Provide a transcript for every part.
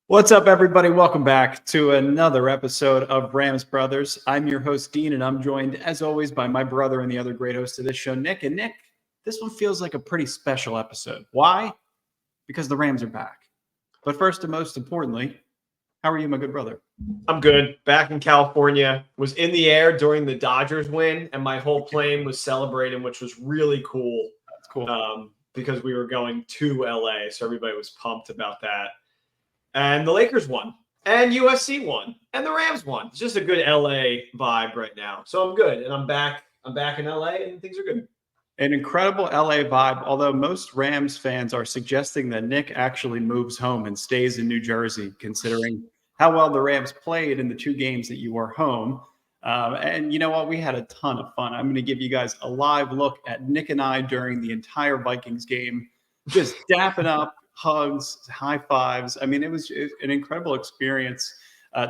What's up, everybody? Welcome back to another episode of Rams Brothers. I'm your host, Dean, and I'm joined, as always, by my brother and the other great host of this show, Nick. And Nick, this one feels like a pretty special episode. Why? Because the Rams are back. But first and most importantly, how are you, my good brother? I'm good. Back in California. Was in the air during the Dodgers win, and my whole plane was celebrating, which was really cool. That's cool. Because we were going to LA, so everybody was pumped about that. And the Lakers won, and USC won, and the Rams won. It's just a good LA vibe right now. So I'm good, and I'm back in LA, and things are good. An incredible LA vibe, although most Rams fans are suggesting that Nick actually moves home and stays in New Jersey, considering how well the Rams played in the two games that you were home. And you know what? We had a ton of fun. I'm going to give you guys a live look at Nick and I during the entire Vikings game, just dapping up, hugs, high fives. I mean, it was an incredible experience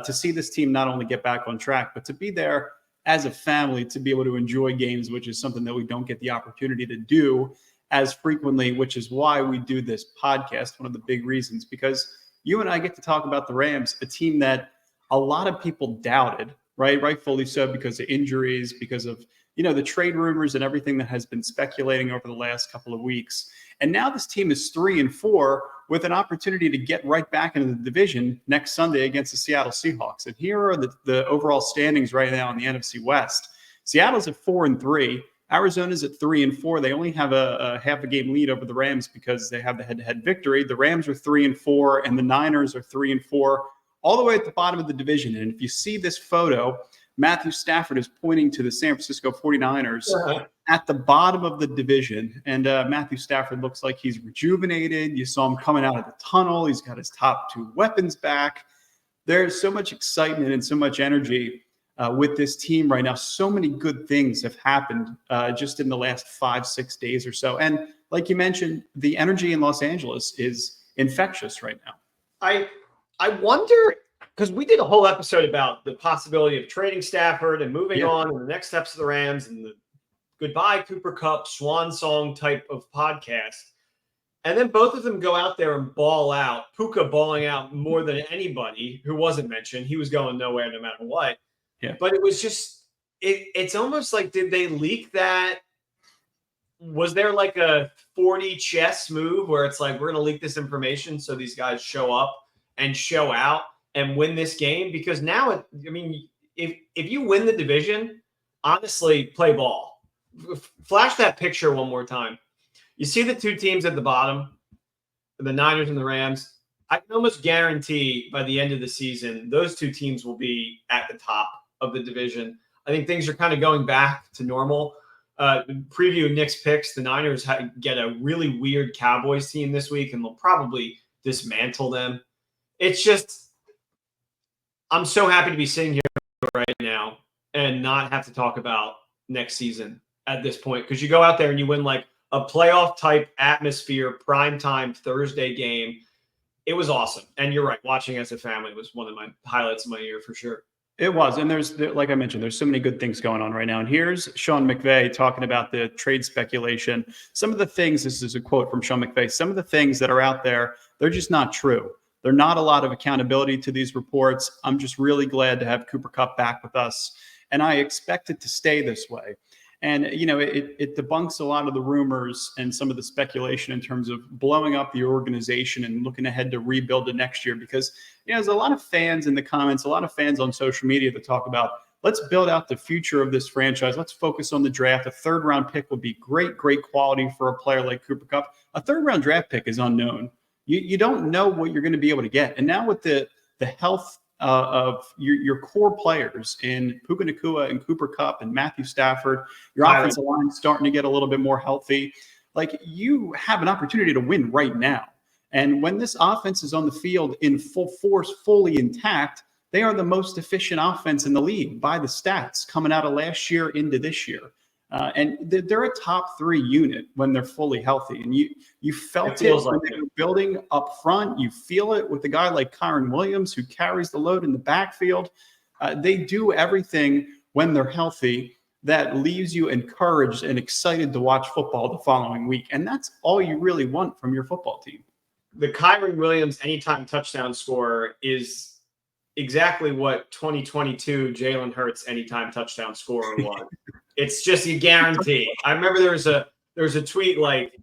to see this team not only get back on track, but to be there as a family, to be able to enjoy games, which is something that we don't get the opportunity to do as frequently, which is why we do this podcast. One of the big reasons, because you and I get to talk about the Rams, a team that a lot of people doubted, right? Rightfully so, because of injuries, because of, the trade rumors and everything that has been speculating over the last couple of weeks. And now this team is 3-4 with an opportunity to get right back into the division next Sunday against the Seattle Seahawks. And here are the overall standings right now in the NFC West. Seattle's at 4-3. Arizona's at 3-4. They only have a half a game lead over the Rams because they have the head-to-head victory. The Rams are 3-4, and the Niners are 3-4, all the way at the bottom of the division. And if you see this photo, Matthew Stafford is pointing to the San Francisco 49ers at the bottom of the division. And Matthew Stafford looks like he's rejuvenated. You saw him coming out of the tunnel. He's got his top two weapons back. There's so much excitement and so much energy with this team right now. So many good things have happened just in the last 5-6 days or so. And like you mentioned, the energy in Los Angeles is infectious right now. I wonder, because we did a whole episode about the possibility of trading Stafford and moving on and the next steps of the Rams and the goodbye Cooper Kupp swan song type of podcast. And then both of them go out there and ball out. Puka balling out more than anybody who wasn't mentioned. He was going nowhere no matter what. Yeah. But it was just, it's almost like, did they leak that? Was there like a 40 chess move where it's like, we're going to leak this information so these guys show up and show out and win this game? Because now, if you win the division, honestly, play ball. Flash that picture one more time. You see the two teams at the bottom, the Niners and the Rams. I can almost guarantee by the end of the season, those two teams will be at the top of the division. I think things are kind of going back to normal. Preview Nick's picks. The Niners get a really weird Cowboys team this week, and they'll probably dismantle them. It's just, I'm so happy to be sitting here right now and not have to talk about next season at this point, because you go out there and you win like a playoff type atmosphere, primetime Thursday game. It was awesome. And you're right, watching as a family was one of my highlights of my year for sure. It was. And like I mentioned, there's so many good things going on right now. And here's Sean McVay talking about the trade speculation. Some of the things, this is a quote from Sean McVay, some of the things that are out there, they're just not true. There's not a lot of accountability to these reports. I'm just really glad to have Cooper Kupp back with us. And I expect it to stay this way. And, it debunks a lot of the rumors and some of the speculation in terms of blowing up the organization and looking ahead to rebuild it next year. Because, there's a lot of fans in the comments, a lot of fans on social media that talk about, let's build out the future of this franchise. Let's focus on the draft. A third-round pick would be great quality for a player like Cooper Kupp. A third-round draft pick is unknown. You don't know what you're going to be able to get. And now with the health of your core players in Puka Nacua and Cooper Kupp and Matthew Stafford, your offensive line starting to get a little bit more healthy. Like, you have an opportunity to win right now. And when this offense is on the field in full force, fully intact, they are the most efficient offense in the league by the stats coming out of last year into this year. And they're a top 3 unit when they're fully healthy. And you felt it when they were building up front. You feel it with a guy like Kyron Williams, who carries the load in the backfield. They do everything when they're healthy that leaves you encouraged and excited to watch football the following week. And that's all you really want from your football team. the Kyron Williams anytime touchdown score is exactly what 2022 Jalen Hurts anytime touchdown scorer was. It's just a guarantee. I remember there was a tweet like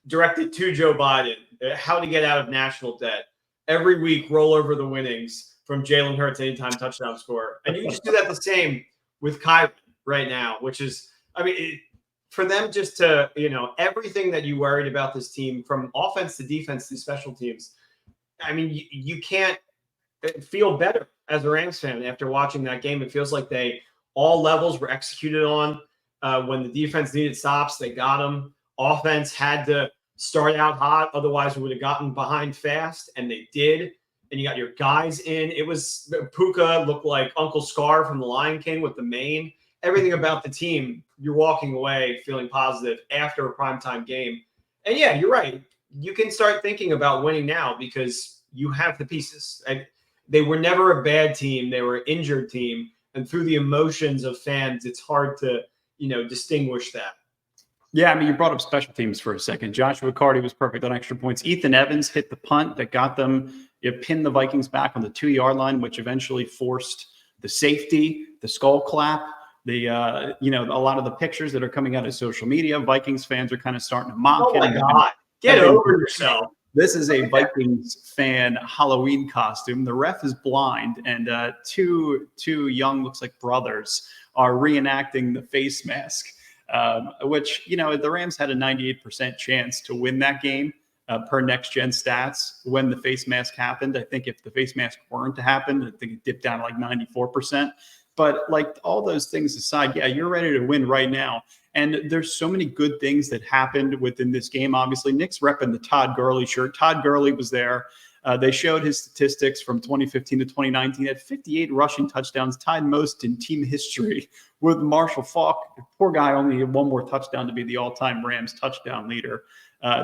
directed to Joe Biden, how to get out of national debt. Every week, roll over the winnings from Jalen Hurts anytime touchdown scorer. And you can just do that the same with Kyron right now, which is, I mean, for them just to, everything that you worried about this team from offense to defense to special teams, I mean, you can't feel better as a Rams fan after watching that game. It feels like all levels were executed on. When the defense needed stops, they got them. Offense had to start out hot, otherwise we would have gotten behind fast, and they did. And you got your guys in. It was Puka looked like Uncle Scar from The Lion King with the mane. Everything about the team, you're walking away feeling positive after a primetime game. And yeah, you're right. You can start thinking about winning now because you have the pieces. They were never a bad team. They were an injured team. And through the emotions of fans, it's hard to, distinguish that. Yeah, I mean, you brought up special teams for a second. Joshua Carty was perfect on extra points. Ethan Evans hit the punt that got them, pinned the Vikings back on the 2-yard line, which eventually forced the safety, the skull clap, a lot of the pictures that are coming out of social media. Vikings fans are kind of starting to mock it. Oh, my God. Get over yourself. This is a Vikings fan Halloween costume. The ref is blind, and two young, looks like brothers, are reenacting the face mask. Which, the Rams had a 98% chance to win that game per next gen stats when the face mask happened. I think if the face mask weren't to happen, I think it dipped down to like 94%. But like all those things aside, yeah, you're ready to win right now. And there's so many good things that happened within this game. Obviously, Nick's repping the Todd Gurley shirt. Todd Gurley was there. They showed his statistics from 2015 to 2019. He had 58 rushing touchdowns, tied most in team history with Marshall Faulk. Poor guy only had one more touchdown to be the all-time Rams touchdown leader.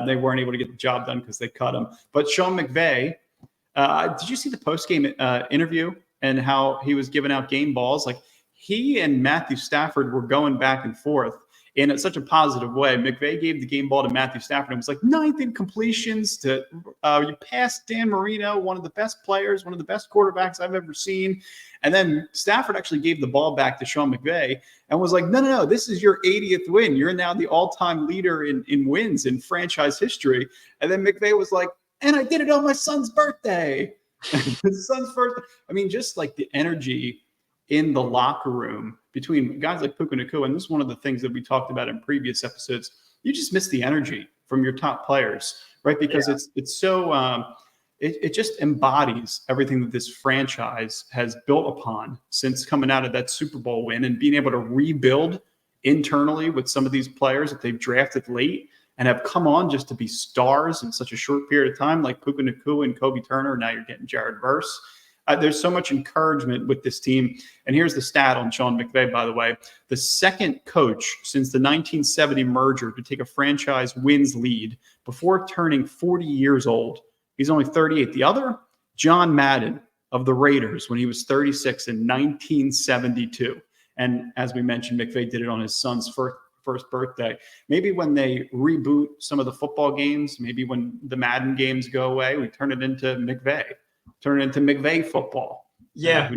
They weren't able to get the job done because they cut him. But Sean McVay, did you see the post-game interview and how he was giving out game balls? Like, he and Matthew Stafford were going back and forth in such a positive way. McVay gave the game ball to Matthew Stafford and was like, 9th in completions to you passed Dan Marino, one of the best players, one of the best quarterbacks I've ever seen. And then Stafford actually gave the ball back to Sean McVay and was like, no, this is your 80th win. You're now the all-time leader in wins in franchise history. And then McVay was like, and I did it on my son's birthday. His son's birthday. I mean, just like the energy in the locker room between guys like Puka Nacua, and this is one of the things that we talked about in previous episodes, you just miss the energy from your top players, right? Because it's so it just embodies everything that this franchise has built upon since coming out of that Super Bowl win and being able to rebuild internally with some of these players that they've drafted late and have come on just to be stars in such a short period of time, like Puka Nacua and Kobe Turner. Now you're getting Jared Verse. There's so much encouragement with this team. And here's the stat on Sean McVay, by the way. The second coach since the 1970 merger to take a franchise wins lead before turning 40 years old. He's only 38. The other, John Madden of the Raiders, when he was 36 in 1972. And as we mentioned, McVay did it on his son's first birthday. Maybe when they reboot some of the football games, maybe when the Madden games go away, we turn it into McVay. Turn it into McVay football. Yeah,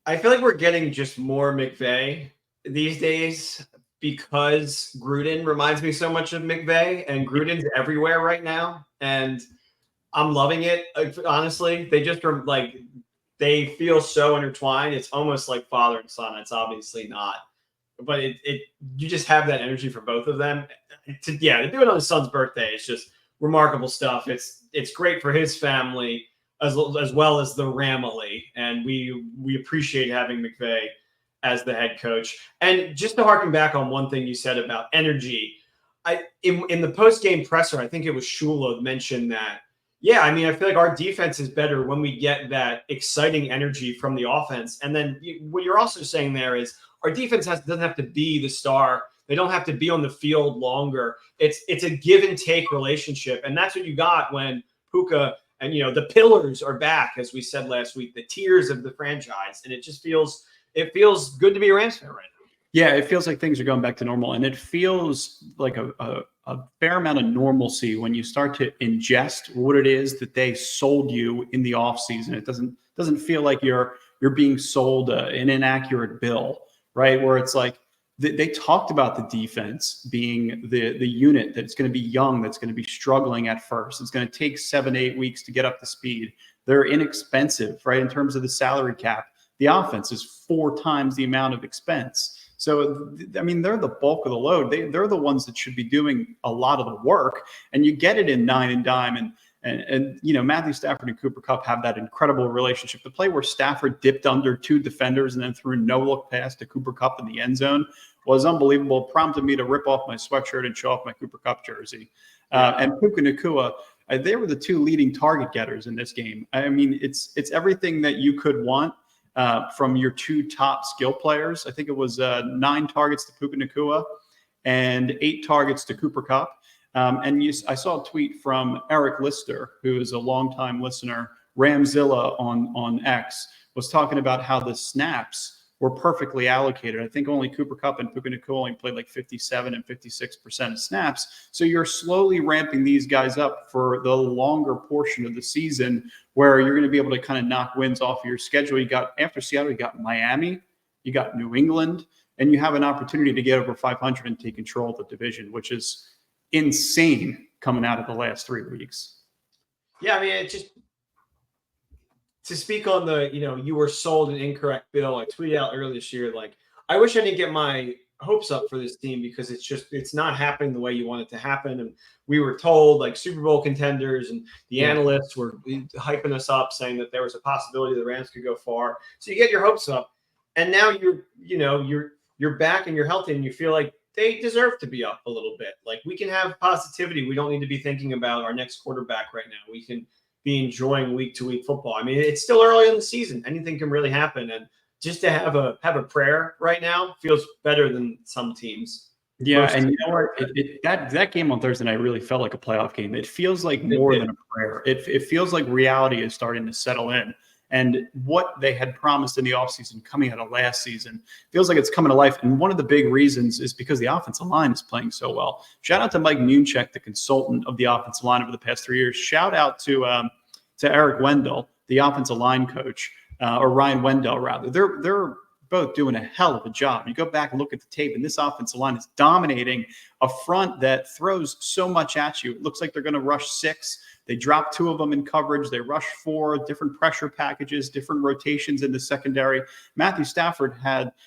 I feel like we're getting just more McVay these days because Gruden reminds me so much of McVay, and Gruden's everywhere right now, and I'm loving it. Honestly, they just are like, they feel so intertwined. It's almost like father and son. It's obviously not, but you just have that energy for both of them. To do it on his son's birthday, it's just remarkable stuff. It's great for his family as well as the Ramily, and we appreciate having McVay as the head coach. And just to harken back on one thing you said about energy, in the post-game presser, I think it was Shula mentioned that. Yeah, I mean, I feel like our defense is better when we get that exciting energy from the offense. And then what you're also saying there is our defense doesn't have to be the star. They don't have to be on the field longer. It's a give and take relationship. And that's what you got when Puka and, the pillars are back, as we said last week, the tiers of the franchise. And it just feels good to be a Rams fan right now. Yeah, it feels like things are going back to normal, and it feels like a fair amount of normalcy when you start to ingest what it is that they sold you in the offseason. It doesn't feel like you're being sold an inaccurate bill, right? Where it's like they talked about the defense being the unit that's going to be young, that's going to be struggling at first. It's going to take 7-8 weeks to get up to speed. They're inexpensive, right? In terms of the salary cap, the offense is 4 times the amount of expense. So, I mean, they're the bulk of the load. They're the ones that should be doing a lot of the work, and you get it in 9 and dime. And you know, Matthew Stafford and Cooper Kupp have that incredible relationship. The play where Stafford dipped under 2 defenders and then threw a no-look pass to Cooper Kupp in the end zone was unbelievable. It prompted me to rip off my sweatshirt and show off my Cooper Kupp jersey. And Puka Nacua, they were the 2 leading target getters in this game. I mean, it's everything that you could want from your 2 top skill players. I think it was 9 targets to Puka Nacua and 8 targets to Cooper Kupp. I saw a tweet from Eric Lister, who is a longtime listener. Ramzilla on X was talking about how the snaps were perfectly allocated. I think only Cooper Kupp and Puka Nacua only played like 57 and 56% of snaps. So you're slowly ramping these guys up for the longer portion of the season where you're going to be able to kind of knock wins off of your schedule. You got, after Seattle, you got Miami, you got New England, and you have an opportunity to get over 500 and take control of the division, which is insane coming out of the last 3 weeks. Yeah, I mean, it just to speak on the, you were sold an incorrect bill. I tweeted out earlier this year, like, I wish I didn't get my hopes up for this team because it's not happening the way you want it to happen. And we were told like Super Bowl contenders, and the analysts were hyping us up, saying that there was a possibility the Rams could go far. So you get your hopes up, and now you're back and you're healthy, and you feel like they deserve to be up a little bit. Like, we can have positivity. We don't need to be thinking about our next quarterback right now. We can be enjoying week-to-week football. I mean, it's still early in the season. Anything can really happen. And just to have a prayer right now feels better than some teams. Yeah, and you know what? That game on Thursday night really felt like a playoff game. It feels like more than a prayer. It feels like reality is starting to settle in. And what they had promised in the offseason coming out of last season feels like it's coming to life. And one of the big reasons is because the offensive line is playing so well. Shout out to Mike Munchak, the consultant of the offensive line over the past 3 years. Shout out to Eric Wendell, the offensive line coach, or Ryan Wendell, rather. They're both doing a hell of a job. You go back and look at the tape, and this offensive line is dominating a front that throws so much at you. It looks like they're going to rush 6. They drop 2 of them in coverage. They rush 4, different pressure packages, different rotations in the secondary. Matthew Stafford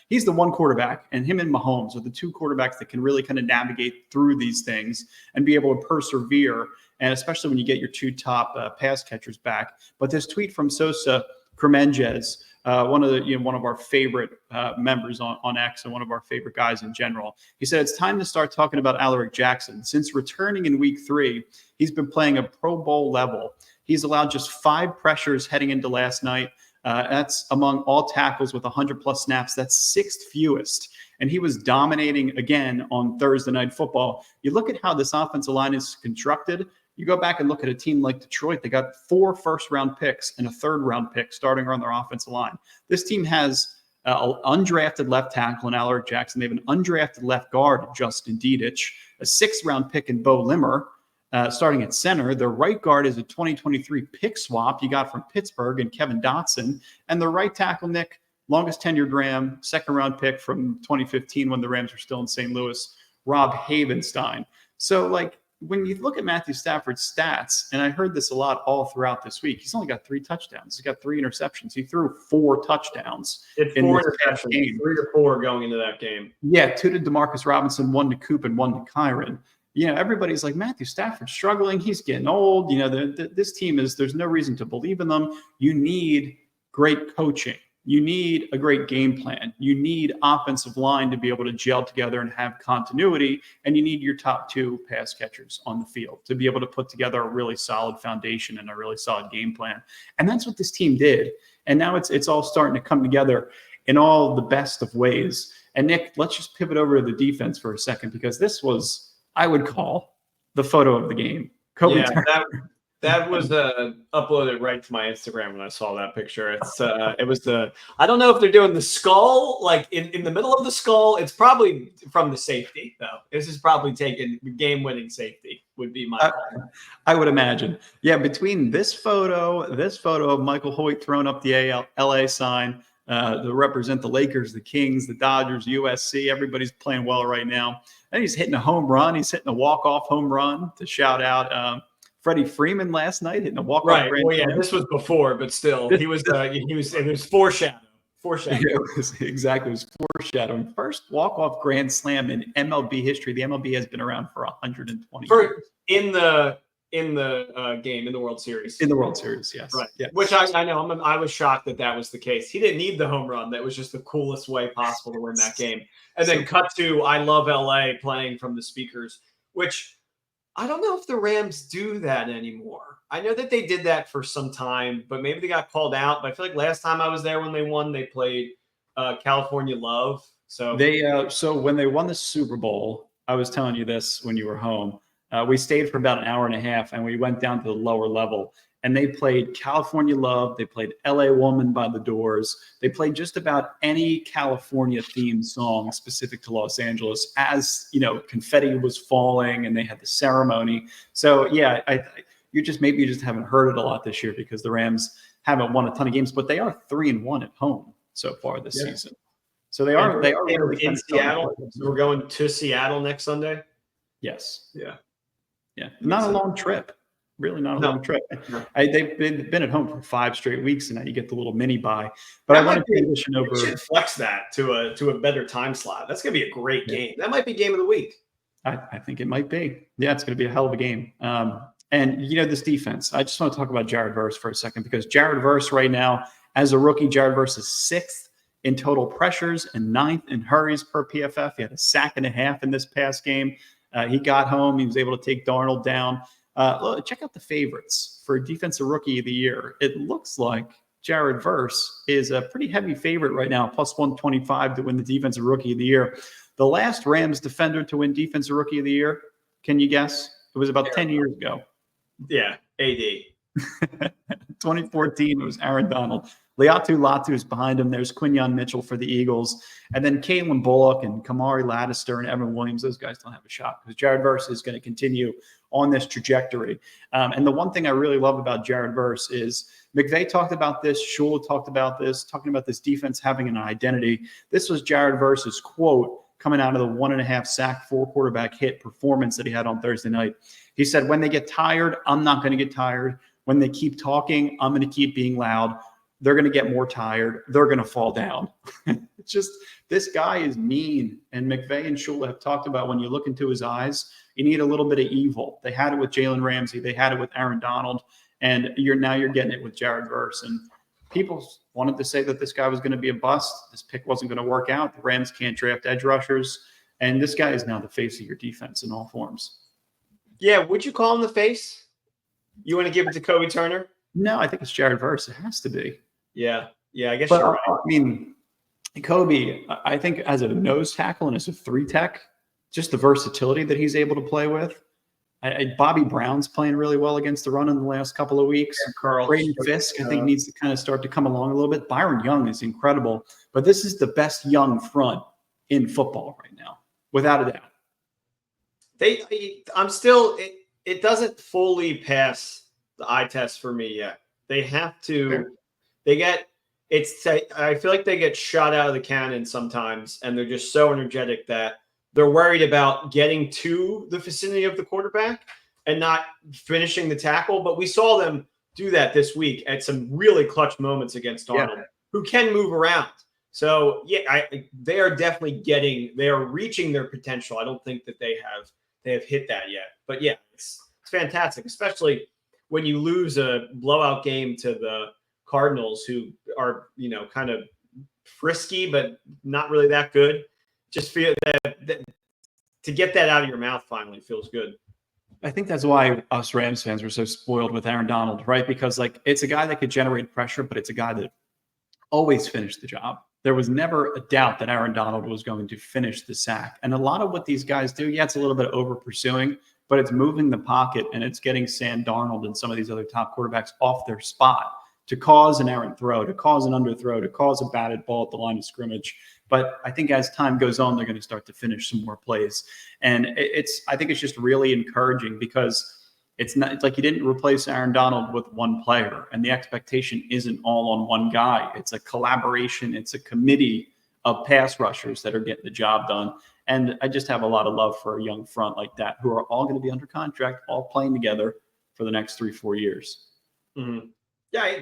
he's the one quarterback, and him and Mahomes are the 2 quarterbacks that can really kind of navigate through these things and be able to persevere. And especially when you get your 2 top pass catchers back. But this tweet from Sosa Cremenges, one of our favorite members on X and one of our favorite guys in general. He said, it's time to start talking about Alaric Jackson. Since returning in week 3, he's been playing a Pro Bowl level. He's allowed just 5 pressures heading into last night. That's among all tackles with 100-plus snaps. That's 6th fewest. And he was dominating again on Thursday Night Football. You look at how this offensive line is constructed. You go back and look at a team like Detroit. They got 4 first-round picks and a third-round pick starting on their offensive line. This team has an undrafted left tackle in Alaric Jackson. They have an undrafted left guard, Justin Dedich, a 6th-round pick in Bo Limmer, starting at center. Their right guard is a 2023 pick swap you got from Pittsburgh and Kevin Dotson. And the right tackle, Nick, longest tenured Ram, 2nd-round pick from 2015 when the Rams were still in St. Louis, Rob Havenstein. So, when you look at Matthew Stafford's stats, and I heard this a lot all throughout this week, he's only got 3 touchdowns. He's got 3 interceptions. He threw 4 touchdowns. It's 4 interceptions, 3 to 4 going into that game. Yeah, 2 to DeMarcus Robinson, 1 to Coop, and 1 to Kyron. Everybody's like, Matthew Stafford's struggling. He's getting old. This team there's no reason to believe in them. You need great coaching. You need a great game plan. You need offensive line to be able to gel together and have continuity. And you need your top 2 pass catchers on the field to be able to put together a really solid foundation and a really solid game plan. And that's what this team did. And now it's all starting to come together in all the best of ways. And Nick, let's just pivot over to the defense for a second, because this was, I would call, the photo of the game. That was uploaded right to my Instagram when I saw that picture. It was I don't know if they're doing the skull like in the middle of the skull. It's probably from the safety though. This is probably taken game-winning safety would be my call. I would imagine. Yeah, between this photo of Michael Hoyt throwing up the LA sign to represent the Lakers, the Kings, the Dodgers, USC. Everybody's playing well right now. And he's hitting a home run. He's hitting a walk-off home run to shout out Freddie Freeman last night hitting a walk-off. Right. Well, yeah, this was before, but still, it was foreshadowing. Yeah, it was foreshadowing. First walk-off grand slam in MLB history. The MLB has been around for 120 years. In the game, in the World Series. In the World Series, yes. Right. Yeah. Which I know. I was shocked that was the case. He didn't need the home run. That was just the coolest way possible to win that game. And then cut to I Love LA playing from the speakers, which I don't know if the Rams do that anymore. I know that they did that for some time, but maybe they got called out. But I feel like last time I was there when they won, they played California Love. So so when they won the Super Bowl, I was telling you this when you were home. We stayed for about an hour and a half, and we went down to the lower level. And they played California Love. They played LA Woman by the Doors. They played just about any California-themed song specific to Los Angeles as, confetti was falling and they had the ceremony. So, yeah, you just haven't heard it a lot this year because the Rams haven't won a ton of games, but they are 3-1 at home so far this season. So they are really in Seattle. So we're going to Seattle next Sunday. Yes. Yeah. Not a long trip. Really not a long trip. No. They've been at home for 5 straight weeks, and now you get the little mini bye. But I want to transition over. We should flex that to a better time slot. That's going to be a great game. That might be game of the week. I think it might be. Yeah, it's going to be a hell of a game. And this defense. I just want to talk about Jared Verse for a second because Jared Verse right now, as a rookie, Jared Verse is 6th in total pressures and 9th in hurries per PFF. He had a sack and a half in this past game. He got home. He was able to take Darnold down. Check out the favorites for Defensive Rookie of the Year. It looks like Jared Verse is a pretty heavy favorite right now, plus 125 to win the Defensive Rookie of the Year. The last Rams defender to win Defensive Rookie of the Year, can you guess? It was about 10 years ago. Yeah, AD. 2014, it was Aaron Donald. Leatu Latu is behind him. There's Quinyon Mitchell for the Eagles. And then Kalen Bullock and Kamari Lattister and Evan Williams, those guys don't have a shot because Jared Verse is going to continue on this trajectory. And the one thing I really love about Jared Verse is McVay talked about this, Shula talked about this, talking about this defense having an identity. This was Jared Verse's quote coming out of the 1.5 sack, 4 quarterback hit performance that he had on Thursday night. He said, when they get tired, I'm not going to get tired. When they keep talking, I'm going to keep being loud. They're going to get more tired. They're going to fall down. It's just, this guy is mean. And McVay and Shula have talked about when you look into his eyes, you need a little bit of evil. They had it with Jalen Ramsey. They had it with Aaron Donald. And you're getting it with Jared Verse. And people wanted to say that this guy was going to be a bust. This pick wasn't going to work out. The Rams can't draft edge rushers. And this guy is now the face of your defense in all forms. Yeah, would you call him the face? You want to give it to Kobe Turner? No, I think it's Jared Verse. It has to be. Yeah, I guess you're right. I mean, Kobe, I think as a nose tackle and as a 3-tech, just the versatility that he's able to play with. Bobby Brown's playing really well against the run in the last couple of weeks. Yeah, Braden Fisk, I think, needs to kind of start to come along a little bit. Byron Young is incredible, but this is the best young front in football right now, without a doubt. It doesn't fully pass the eye test for me yet. They have to. I feel like they get shot out of the cannon sometimes, and they're just so energetic that they're worried about getting to the vicinity of the quarterback and not finishing the tackle. But we saw them do that this week at some really clutch moments against Darnold, who can move around. So they are definitely they are reaching their potential. I don't think that they have hit that yet. But yeah, it's fantastic, especially when you lose a blowout game to the Cardinals, who are, kind of frisky, but not really that good. Just feel that to get that out of your mouth finally feels good. I think that's why us Rams fans were so spoiled with Aaron Donald, right? Because it's a guy that could generate pressure, but it's a guy that always finished the job. There was never a doubt that Aaron Donald was going to finish the sack. And a lot of what these guys do, it's a little bit of over pursuing, but it's moving the pocket and it's getting Sam Darnold and some of these other top quarterbacks off their spot to cause an errant throw, to cause an underthrow, to cause a batted ball at the line of scrimmage. But I think as time goes on, they're going to start to finish some more plays. And I think it's just really encouraging because it's like you didn't replace Aaron Donald with one player, and the expectation isn't all on one guy. It's a collaboration. It's a committee of pass rushers that are getting the job done. And I just have a lot of love for a young front like that, who are all going to be under contract, all playing together for the next 3-4 years. Mm-hmm. Yeah,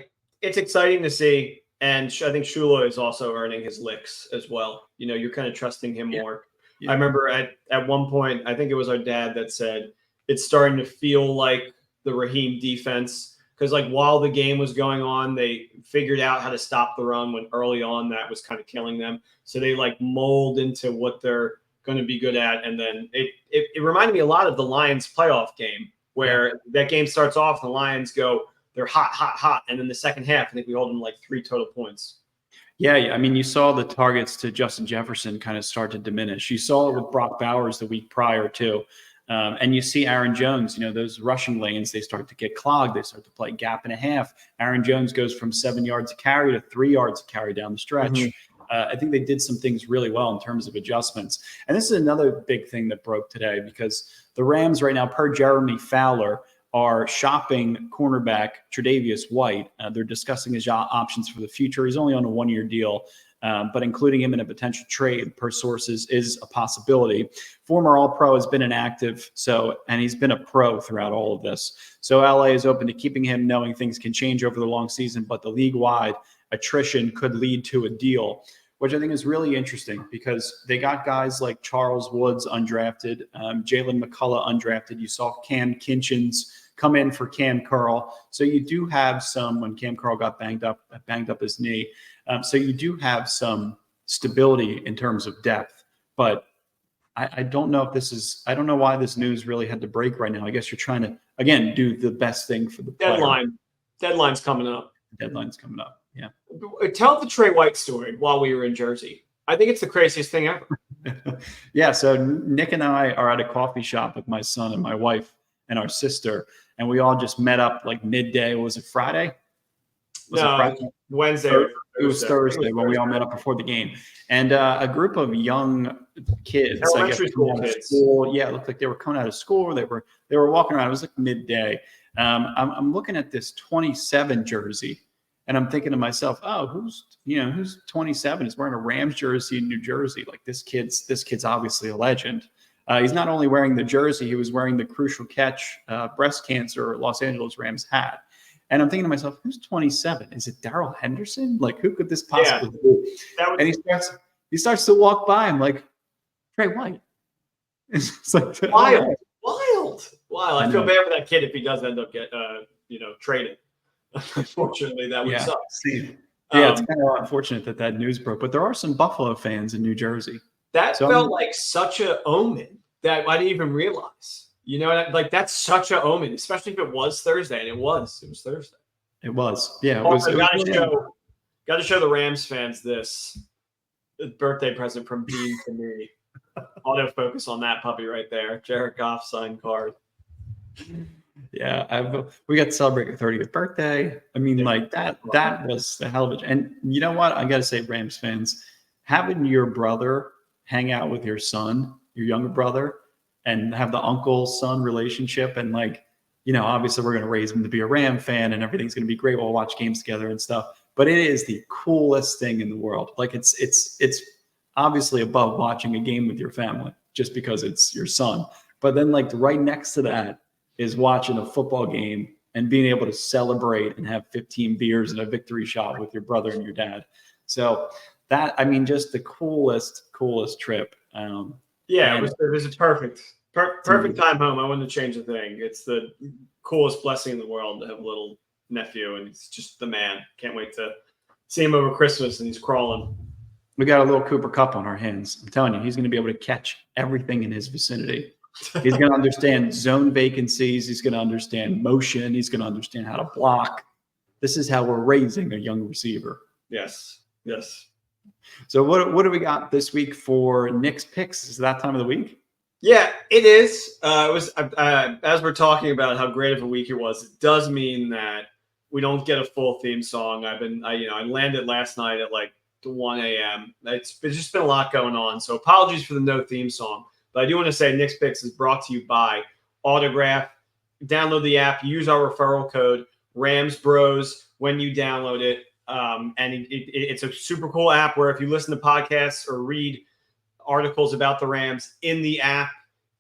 it's exciting to see. And I think Shula is also earning his licks as well. You're kind of trusting him more. Yeah. I remember at one point, I think it was our dad that said, it's starting to feel like the Raheem defense, because like while the game was going on, they figured out how to stop the run when early on that was kind of killing them. So they like mold into what they're going to be good at. And then it reminded me a lot of the Lions playoff game, where that game starts off, the Lions go, they're hot, hot, hot. And then the second half, I think we hold them like 3 total points. Yeah. I mean, you saw the targets to Justin Jefferson kind of start to diminish. You saw it with Brock Bowers the week prior too. And you see Aaron Jones, those rushing lanes, they start to get clogged. They start to play gap and a half. Aaron Jones goes from 7 yards a carry to 3 yards a carry down the stretch. Mm-hmm. I think they did some things really well in terms of adjustments. And this is another big thing that broke today, because the Rams right now, per Jeremy Fowler, are shopping cornerback Tre'Davious White. They're discussing his options for the future. He's only on a 1-year deal. But including him in a potential trade, per sources, is a possibility. Former All-Pro has been inactive, and he's been a pro throughout all of this. So LA is open to keeping him, knowing things can change over the long season, but the league-wide attrition could lead to a deal, which I think is really interesting, because they got guys like Charles Woods undrafted, Jalen McCullough undrafted. You saw Cam Kinchins come in for Cam Curl. So you do have some, when Cam Curl got banged up his knee. So you do have some stability in terms of depth, but I don't know if I don't know why this news really had to break right now. I guess you're trying to, again, do the best thing for the player. Deadline's coming up. Deadline's coming up. Yeah. Tell the Trey White story while we were in Jersey. I think it's the craziest thing ever. Yeah. So Nick and I are at a coffee shop with my son and my wife and our sister, and we all just met up like midday. Was it Friday? Wednesday. It was Thursday when we all met up before the game. And a group of young kids, elementary school kids. Yeah, it looked like they were coming out of school. They were walking around. It was like midday. I'm looking at this 27 jersey, and I'm thinking to myself, oh, who's 27 is wearing a Rams jersey in New Jersey? Like this kid's obviously a legend. He's not only wearing the jersey, he was wearing the Crucial Catch breast cancer Los Angeles Rams hat. And I'm thinking to myself, who's 27? Is it Darrell Henderson? Like, who could this possibly be? And he starts to walk by. I'm like, Trey White. It's like wild. I feel bad for that kid if he does end up traded. Unfortunately, that would suck. It's kind of unfortunate that news broke. But there are some Buffalo fans in New Jersey. That felt like such an omen that I didn't even realize. Like that's such an omen, especially if it was Thursday, and it was Thursday. It was, yeah. Got to show the Rams fans this birthday present from Dean to me. Autofocus on that puppy right there, Jared Goff signed card. Yeah, we got to celebrate your 30th birthday. I mean, like that was a hell of a. And you know what? I got to say, Rams fans, having your brother hang out with your son, your younger brother, and have the uncle-son relationship. And obviously we're going to raise him to be a Ram fan and everything's going to be great. We'll watch games together and stuff. But it is the coolest thing in the world. Like it's obviously above watching a game with your family just because it's your son. But then right next to that is watching a football game and being able to celebrate and have 15 beers and a victory shot with your brother and your dad. So just the coolest trip. It was a perfect time home. I wouldn't change a thing. It's the coolest blessing in the world to have a little nephew, and he's just the man. Can't wait to see him over Christmas, and he's crawling. We got a little Cooper Kupp on our hands. I'm telling you, he's going to be able to catch everything in his vicinity. He's going to understand zone vacancies. He's going to understand motion. He's going to understand how to block. This is how we're raising a young receiver. Yes. So what do we got this week for Nick's picks? Is that time of the week? Yeah, it is. It was as we're talking about how great of a week it was. It does mean that we don't get a full theme song. I landed last night at like 1 a.m. It's just been a lot going on. So apologies for the no theme song. But I do want to say Nick's Picks is brought to you by Autograph. Download the app. Use our referral code RAMSBROS when you download it. It's a super cool app where if you listen to podcasts or read articles about the Rams in the app,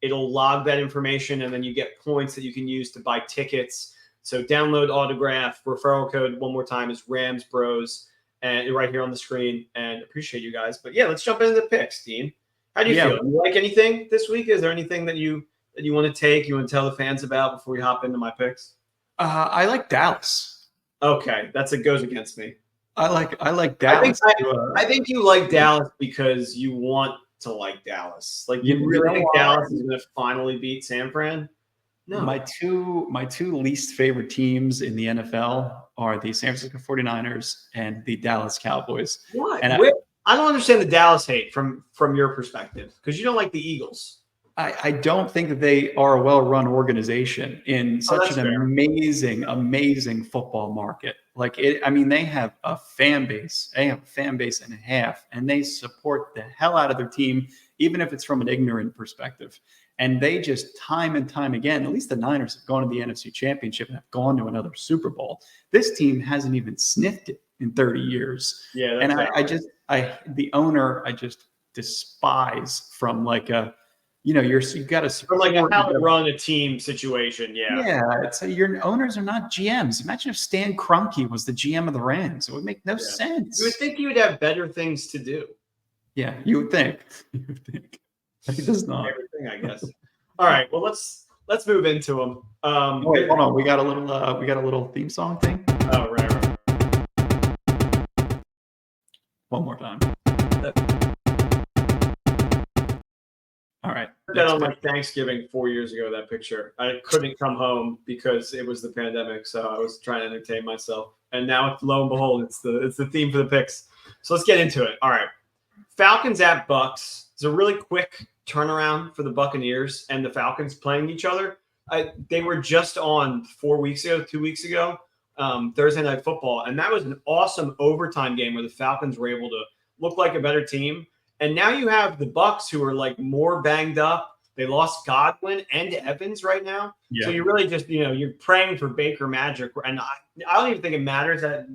it'll log that information, and then you get points that you can use to buy tickets. So download Autograph. Referral code one more time is RAMSBROS, and right here on the screen. And appreciate you guys. But yeah, let's jump into the picks, Dean. How do you feel? You like anything this week? Is there anything that you want to take? You want to tell the fans about before we hop into my picks? I like Dallas. Okay, goes against me. I like Dallas. I think you like Dallas because you want to like Dallas. Like you really think Dallas is going to finally beat San Fran? No. My two least favorite teams in the NFL are the San Francisco 49ers and the Dallas Cowboys. Why? And I don't understand the Dallas hate from your perspective, because you don't like the Eagles. I don't think that they are a well-run organization in such an amazing football market. They have a fan base. They have a fan base and a half, and they support the hell out of their team, even if it's from an ignorant perspective. And they just time and time again, at least the Niners have gone to the NFC Championship and have gone to another Super Bowl. This team hasn't even sniffed it in 30 years. Yeah, and the owner I just despise from like a. You got to from like how to run a team situation. Yeah. It's your owners are not GMs. Imagine if Stan Kroenke was the GM of the Rams. It would make no sense. You would think you would have better things to do. Yeah, you would think. He does not. Everything, I guess. All right. Well, let's move into them. Wait, hold on. We got a little theme song thing. Oh, right. One more time. All right. That on like Thanksgiving 4 years ago, that picture. I couldn't come home because it was the pandemic, so I was trying to entertain myself. And now, lo and behold, it's the theme for the picks. So let's get into it. All right. Falcons at Bucks. It's a really quick turnaround for the Buccaneers and the Falcons playing each other. They were just on 2 weeks ago, Thursday Night Football, and that was an awesome overtime game where the Falcons were able to look like a better team. And now you have the Bucks, who are like more banged up. They lost Godwin and Evans right now. Yeah. So you really just, you're praying for Baker magic. And I don't even think it matters that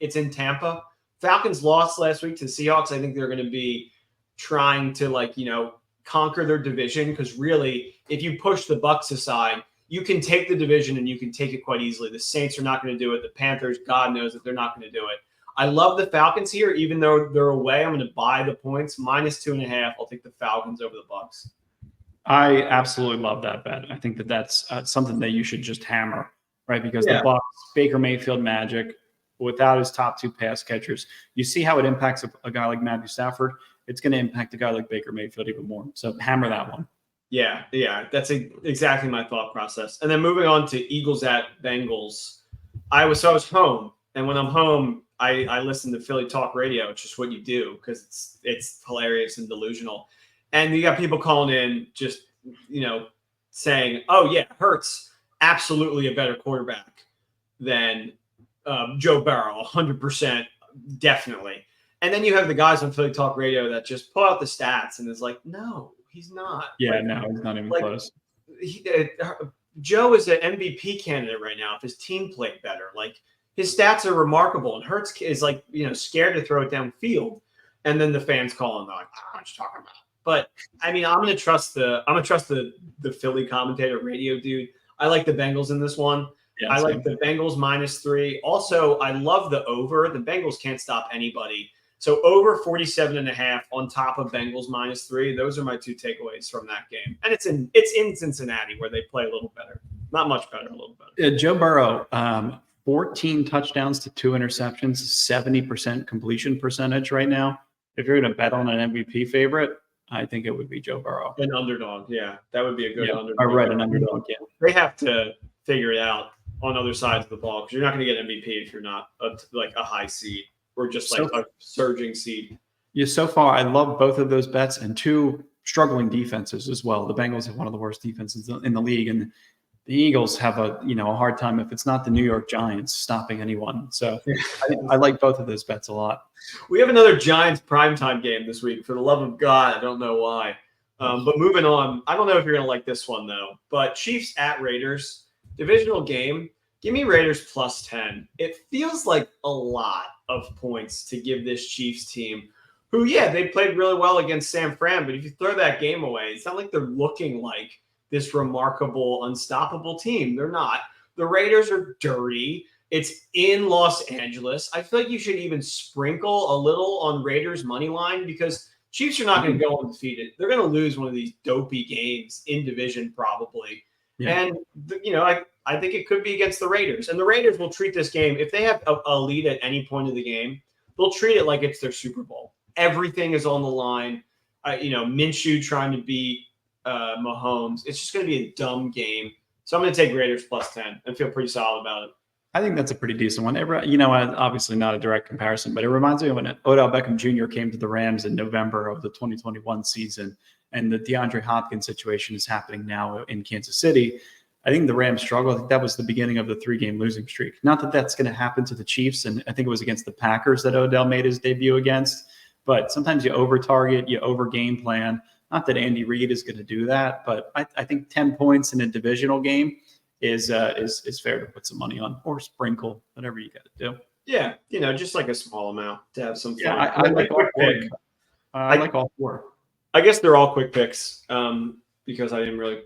it's in Tampa. Falcons lost last week to the Seahawks. I think they're going to be trying to conquer their division, because really, if you push the Bucks aside, you can take the division and you can take it quite easily. The Saints are not going to do it. The Panthers, God knows that they're not going to do it. I love the Falcons here, even though they're away. I'm going to buy the points -2.5. I'll take the Falcons over the Bucks. I absolutely love that bet. I think that's something that you should just hammer, right? Because the Bucks, Baker Mayfield magic, without his top two pass catchers, you see how it impacts a guy like Matthew Stafford. It's going to impact a guy like Baker Mayfield even more. So hammer that one. Yeah, that's exactly my thought process. And then moving on to Eagles at Bengals. I was home, and when I'm home, I listen to Philly talk radio, which is what you do because it's hilarious and delusional. And you got people calling in just, saying, oh, yeah, Hurts, absolutely a better quarterback than Joe Burrow, 100%, definitely. And then you have the guys on Philly talk radio that just pull out the stats and is like, no, he's not. Yeah, no, he's not even close. Joe is an MVP candidate right now if his team played better. His stats are remarkable, and Hurts is scared to throw it downfield. And then the fans call and they're like, "What are you talking about?" But I'm going to trust the Philly commentator radio dude. I like the Bengals in this one. Yeah, I like the Bengals -3. Also, I love the over. The Bengals can't stop anybody. So over 47.5 on top of Bengals -3. Those are my two takeaways from that game. And it's in Cincinnati, where they play a little better. Not much better, a little better. Joe Burrow, 14 touchdowns to 2 interceptions, 70% completion percentage right now. If you're going to bet on an MVP favorite, I think it would be Joe Burrow. An underdog, yeah. That would be a good underdog. I read an underdog, yeah. They have to figure it out on other sides of the ball, because you're not going to get MVP if you're not a high seed or just a surging seed. Yeah, so far, I love both of those bets. And two, struggling defenses as well. The Bengals have one of the worst defenses in the league, and the Eagles have a hard time, if it's not the New York Giants, stopping anyone. So I like both of those bets a lot. We have another Giants primetime game this week. For the love of God, I don't know why. But moving on, I don't know if you're going to like this one, though. But Chiefs at Raiders, divisional game. Give me Raiders plus 10. It feels like a lot of points to give this Chiefs team, who, they played really well against San Fran. But if you throw that game away, it's not like they're looking like this remarkable, unstoppable team. They're not. The Raiders are dirty. It's in Los Angeles. I feel like you should even sprinkle a little on Raiders money line, because Chiefs are not going to go undefeated. They're going to lose one of these dopey games in division probably. Yeah. And, I think it could be against the Raiders. And the Raiders will treat this game, if they have a lead at any point of the game, they'll treat it like it's their Super Bowl. Everything is on the line. Minshew trying to beat Mahomes. It's just going to be a dumb game. So I'm going to take Raiders plus 10 and feel pretty solid about it. I think that's a pretty decent one. Obviously not a direct comparison, but it reminds me of when Odell Beckham Jr. came to the Rams in November of the 2021 season, and the DeAndre Hopkins situation is happening now in Kansas City. I think the Rams struggle. I think that was the beginning of the 3-game losing streak. Not that that's going to happen to the Chiefs, and I think it was against the Packers that Odell made his debut against. But sometimes you over-target, you over-game plan. Not that Andy Reid is going to do that, but I think 10 points in a divisional game is fair to put some money on, or sprinkle, whatever you got to do. Yeah, just like a small amount to have some fun. Yeah, I like all four. I like all four. I guess they're all quick picks because I didn't really,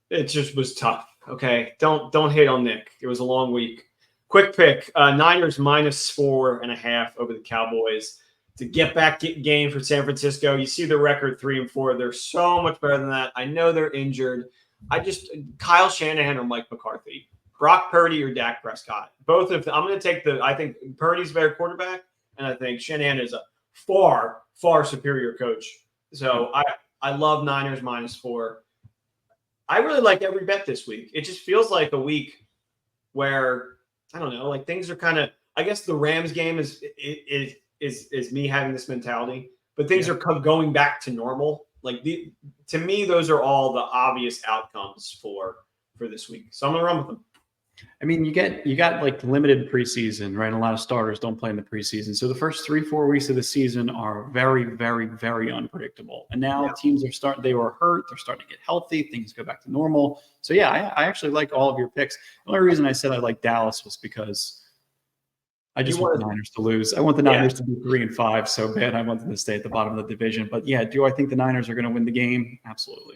it just was tough. Okay, don't hate on Nick. It was a long week. Quick pick: Niners minus 4.5 over the Cowboys. To get back game for San Francisco. You see the record 3-4. They're so much better than that. I know they're injured. Kyle Shanahan or Mike McCarthy, Brock Purdy or Dak Prescott. Both of them. I'm going to take I think Purdy's a better quarterback, and I think Shanahan is a far, far superior coach. So I love Niners minus 4. I really like every bet this week. It just feels like a week where, I don't know, like things are kind of, I guess the Rams game is me having this mentality, but things are going back to normal. Like to me, those are all the obvious outcomes for this week. So I'm going to run with them. I mean, you got like limited preseason, right? A lot of starters don't play in the preseason. So the first 3-4 weeks of the season are very, very, very unpredictable. And now teams they were hurt. They're starting to get healthy. Things go back to normal. So I actually like all of your picks. The only reason I said I like Dallas was because I just want the Niners to lose. I want the Niners to be 3-5 so bad. I want them to stay at the bottom of the division. But do I think the Niners are going to win the game? Absolutely.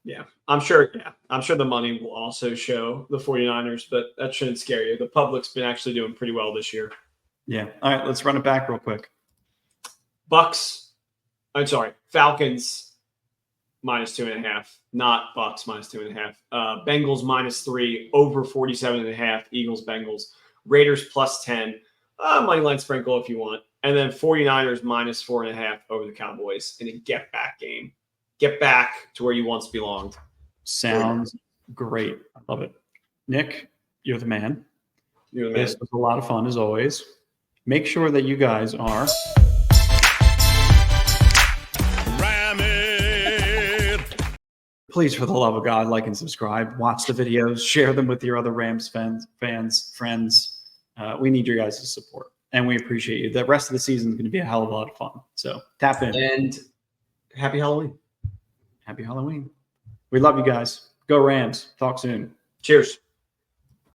Yeah, I'm sure. Yeah, I'm sure the money will also show the 49ers, but that shouldn't scare you. The public's been actually doing pretty well this year. Yeah. All right, let's run it back real quick. Falcons minus 2.5, not Bucks minus 2.5. Bengals minus 3, over 47.5. Eagles, Bengals. Raiders plus 10. Money line sprinkle if you want. And then 49ers minus 4.5 over the Cowboys in a get back game. Get back to where you once belonged. Sounds great. I love it. Nick, you're the man. You're the man. This was a lot of fun as always. Make sure that you guys are please, for the love of God, like and subscribe. Watch the videos. Share them with your other Rams fans, friends. We need your guys' support, and we appreciate you. The rest of the season is going to be a hell of a lot of fun. So tap in. And happy Halloween. Happy Halloween. We love you guys. Go Rams. Talk soon. Cheers.